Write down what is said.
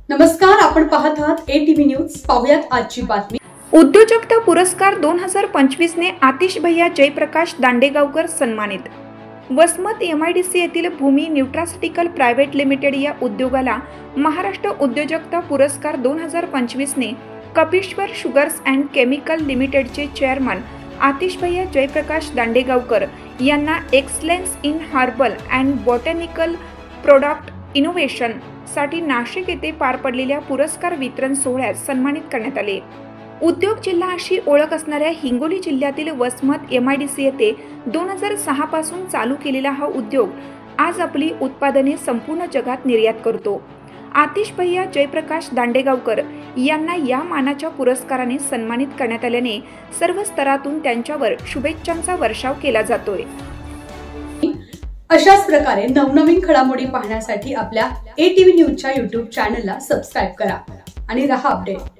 नमस्कार, आपण पाहत आहात ATV न्यूज। पाहूयात आजची बातमी। उद्योजकता पुरस्कार 2025 ने आतिश भैया जयप्रकाश दांडेगावकर सन्मानित। वसमत MIDC येथील भूमी न्यूट्रास्टिकल प्रायव्हेट लिमिटेड या उद्योगाला महाराष्ट्र उद्योजकता पुरस्कार 2025 ने कपिश्वर शुगर्स अँड केमिकल लिमिटेडचे चेअरमन आतिश भैया जयप्रकाश दांडेगावकर यांना excellence in herbal and botanical product innovation साठी नाशिक येथे पार पडलेल्या पुरस्कार वितरण सोहळ्यात सन्मानित करण्यात आले। उद्योग जिल्हा अशी ओळख असणाऱ्या हिंगोली जिल्ह्यातील वसमत MIDC येथे 2006 पासून चालू केलेला हा उद्योग आज आपली उत्पादने संपूर्ण जगात निर्यात करतो। आतिश भैया जयप्रकाश दांडेगावकर यांना या मानाच्या पुरस्काराने सन्मानित करण्यात आल्याने सर्व स्तरातून त्यांच्यावर शुभेच्छांचा वर्षाव केला जातोय। अशाच प्रकारे नवनवीन घडामोडी पाहण्यासाठी आपल्या ATV न्यूजच्या YouTube चॅनलला सबस्क्राइब करा आणि रहा अपडेट।